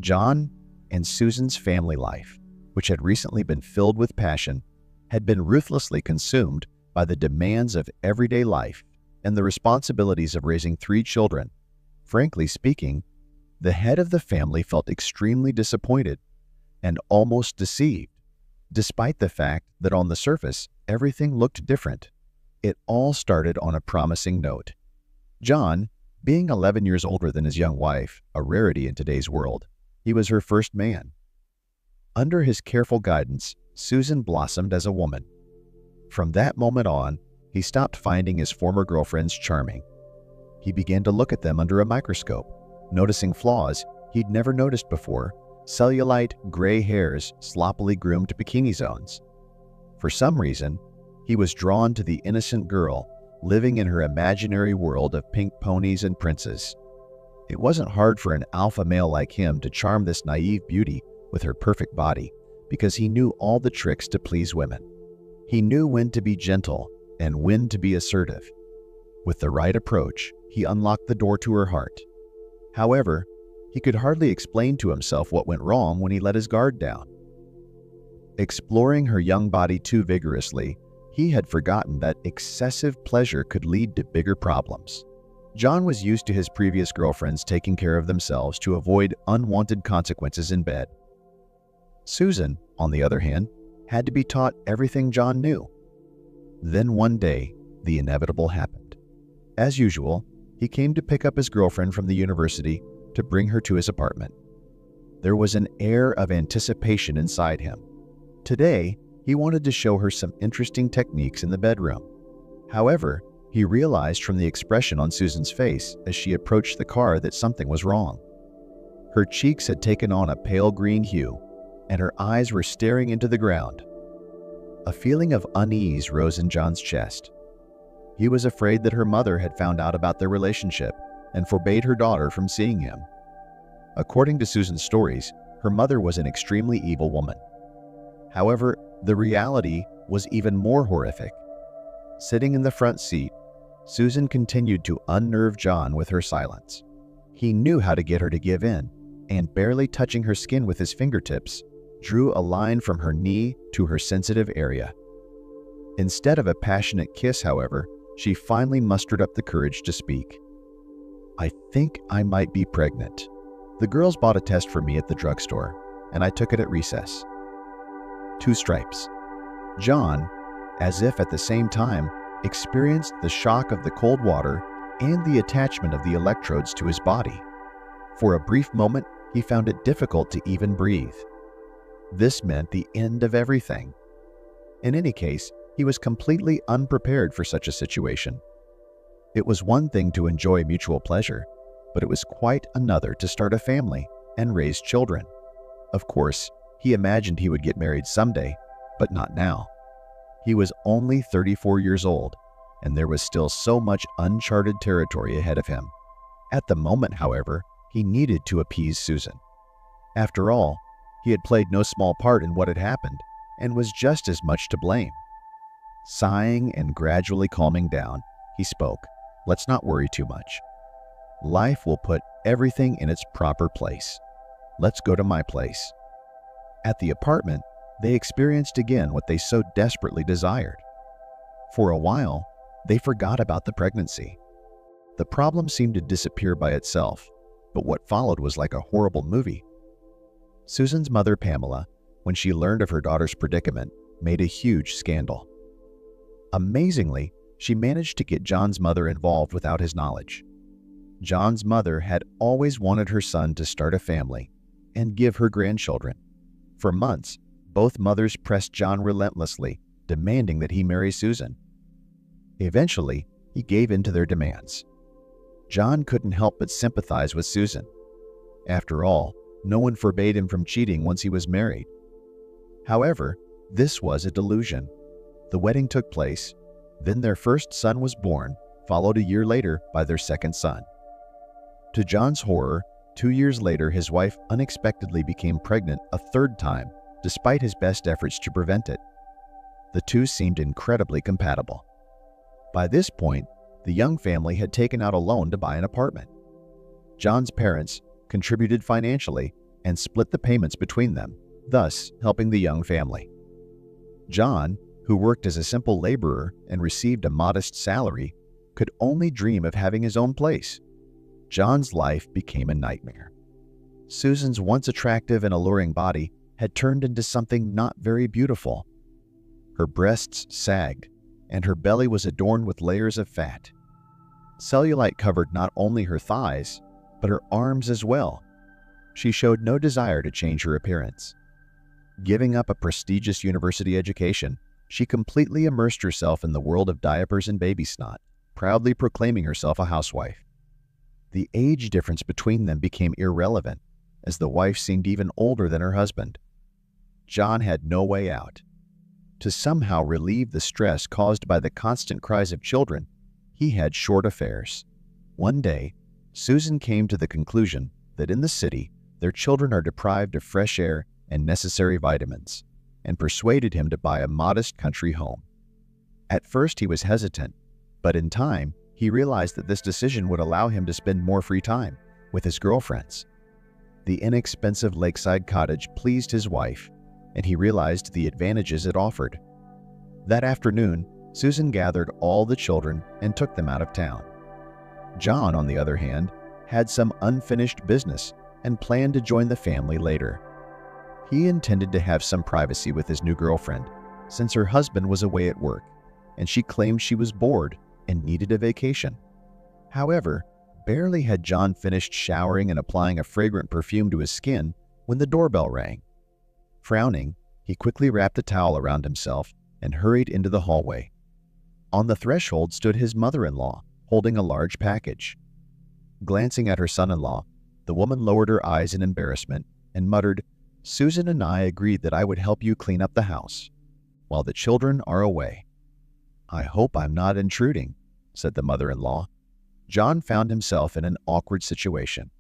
John and Susan's family life, which had recently been filled with passion, had been ruthlessly consumed by the demands of everyday life and the responsibilities of raising 3 children. Frankly speaking, the head of the family felt extremely disappointed and almost deceived, despite the fact that on the surface, everything looked different. It all started on a promising note. John, being 11 years older than his young wife, a rarity in today's world, he was her first man. Under his careful guidance, Susan blossomed as a woman. From that moment on, he stopped finding his former girlfriends charming. He began to look at them under a microscope, noticing flaws he'd never noticed before: cellulite, gray hairs, sloppily groomed bikini zones. For some reason, he was drawn to the innocent girl living in her imaginary world of pink ponies and princes. It wasn't hard for an alpha male like him to charm this naive beauty with her perfect body, because he knew all the tricks to please women. He knew when to be gentle and when to be assertive. With the right approach, he unlocked the door to her heart. However, he could hardly explain to himself what went wrong when he let his guard down. Exploring her young body too vigorously, he had forgotten that excessive pleasure could lead to bigger problems. John was used to his previous girlfriends taking care of themselves to avoid unwanted consequences in bed. Susan, on the other hand, had to be taught everything John knew. Then one day, the inevitable happened. As usual, he came to pick up his girlfriend from the university to bring her to his apartment. There was an air of anticipation inside him. Today, he wanted to show her some interesting techniques in the bedroom. However, he realized from the expression on Susan's face as she approached the car that something was wrong. Her cheeks had taken on a pale green hue, and her eyes were staring into the ground. A feeling of unease rose in John's chest. He was afraid that her mother had found out about their relationship and forbade her daughter from seeing him. According to Susan's stories, her mother was an extremely evil woman. However, the reality was even more horrific. Sitting in the front seat, Susan continued to unnerve John with her silence. He knew how to get her to give in, and barely touching her skin with his fingertips, drew a line from her knee to her sensitive area. Instead of a passionate kiss, however, she finally mustered up the courage to speak. "I think I might be pregnant. The girls bought a test for me at the drugstore, and I took it at recess." 2 stripes. John, as if at the same time, experienced the shock of the cold water and the attachment of the electrodes to his body. For a brief moment, he found it difficult to even breathe. This meant the end of everything. In any case, he was completely unprepared for such a situation. It was one thing to enjoy mutual pleasure, but it was quite another to start a family and raise children. Of course, he imagined he would get married someday, but not now. He was only 34 years old, and there was still so much uncharted territory ahead of him. At the moment, however, he needed to appease Susan. After all, he had played no small part in what had happened, and was just as much to blame. Sighing and gradually calming down, he spoke. "Let's not worry too much. Life will put everything in its proper place. Let's go to my place." At the apartment, they experienced again what they so desperately desired. For a while, they forgot about the pregnancy. The problem seemed to disappear by itself, but what followed was like a horrible movie. Susan's mother, Pamela, when she learned of her daughter's predicament, made a huge scandal. Amazingly, she managed to get John's mother involved without his knowledge. John's mother had always wanted her son to start a family and give her grandchildren. For months, both mothers pressed John relentlessly, demanding that he marry Susan. Eventually, he gave in to their demands. John couldn't help but sympathize with Susan. After all, no one forbade him from cheating once he was married. However, this was a delusion. The wedding took place, then their first son was born, followed a year later by their second son. To John's horror, 2 years later his wife unexpectedly became pregnant a third time, despite his best efforts to prevent it. The two seemed incredibly compatible. By this point, the young family had taken out a loan to buy an apartment. John's parents contributed financially, and split the payments between them, thus helping the young family. John, who worked as a simple laborer and received a modest salary, could only dream of having his own place. John's life became a nightmare. Susan's once attractive and alluring body had turned into something not very beautiful. Her breasts sagged, and her belly was adorned with layers of fat. Cellulite covered not only her thighs, but her arms as well. She showed no desire to change her appearance. Giving up a prestigious university education, she completely immersed herself in the world of diapers and baby snot, proudly proclaiming herself a housewife. The age difference between them became irrelevant, as the wife seemed even older than her husband. John had no way out. To somehow relieve the stress caused by the constant cries of children, he had short affairs. One day, Susan came to the conclusion that in the city, their children are deprived of fresh air and necessary vitamins, and persuaded him to buy a modest country home. At first he was hesitant, but in time, he realized that this decision would allow him to spend more free time with his girlfriends. The inexpensive lakeside cottage pleased his wife, and he realized the advantages it offered. That afternoon, Susan gathered all the children and took them out of town. John, on the other hand, had some unfinished business and planned to join the family later. He intended to have some privacy with his new girlfriend, since her husband was away at work, and she claimed she was bored and needed a vacation. However, barely had John finished showering and applying a fragrant perfume to his skin when the doorbell rang. Frowning, he quickly wrapped a towel around himself and hurried into the hallway. On the threshold stood his mother-in-law, holding a large package. Glancing at her son-in-law, the woman lowered her eyes in embarrassment and muttered, "Susan and I agreed that I would help you clean up the house, while the children are away." "I hope I'm not intruding," said the mother-in-law. John found himself in an awkward situation.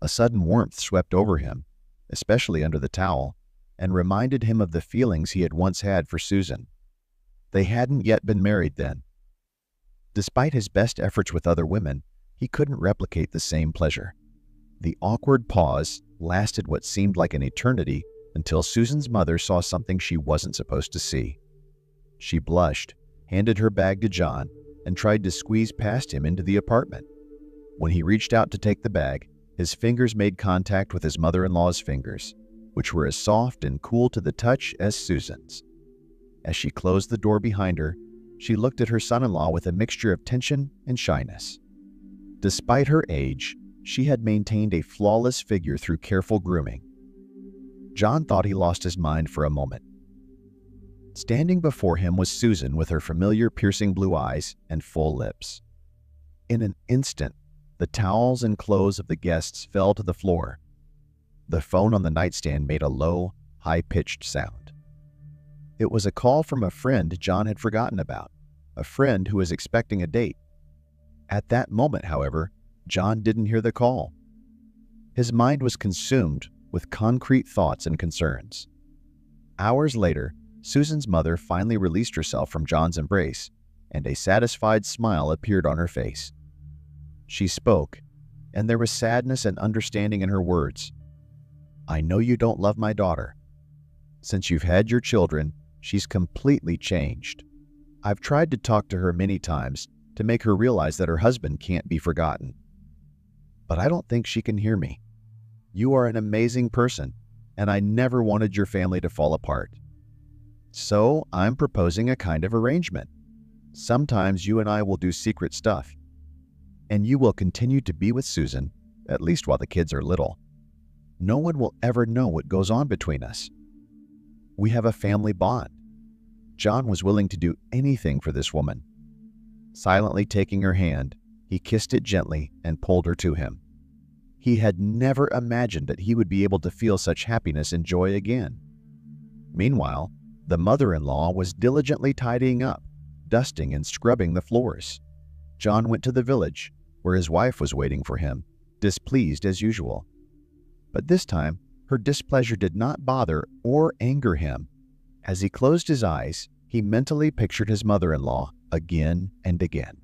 A sudden warmth swept over him, especially under the towel, and reminded him of the feelings he had once had for Susan. They hadn't yet been married then. Despite his best efforts with other women, he couldn't replicate the same pleasure. The awkward pause lasted what seemed like an eternity until Susan's mother saw something she wasn't supposed to see. She blushed, handed her bag to John, and tried to squeeze past him into the apartment. When he reached out to take the bag, his fingers made contact with his mother-in-law's fingers, which were as soft and cool to the touch as Susan's. As she closed the door behind her, she looked at her son-in-law with a mixture of tension and shyness. Despite her age, she had maintained a flawless figure through careful grooming. John thought he lost his mind for a moment. Standing before him was Susan with her familiar piercing blue eyes and full lips. In an instant, the towels and clothes of the guests fell to the floor. The phone on the nightstand made a low, high-pitched sound. It was a call from a friend John had forgotten about, a friend who was expecting a date. At that moment, however, John didn't hear the call. His mind was consumed with concrete thoughts and concerns. Hours later, Susan's mother finally released herself from John's embrace, and a satisfied smile appeared on her face. She spoke, and there was sadness and understanding in her words. "I know you don't love my daughter. Since you've had your children, she's completely changed. I've tried to talk to her many times to make her realize that her husband can't be forgotten. But I don't think she can hear me. You are an amazing person, and I never wanted your family to fall apart. So I'm proposing a kind of arrangement. Sometimes you and I will do secret stuff, and you will continue to be with Susan, at least while the kids are little. No one will ever know what goes on between us. We have a family bond." John was willing to do anything for this woman. Silently taking her hand, he kissed it gently and pulled her to him. He had never imagined that he would be able to feel such happiness and joy again. Meanwhile, the mother-in-law was diligently tidying up, dusting and scrubbing the floors. John went to the village, where his wife was waiting for him, displeased as usual. But this time, her displeasure did not bother or anger him. As he closed his eyes, he mentally pictured his mother-in-law again and again.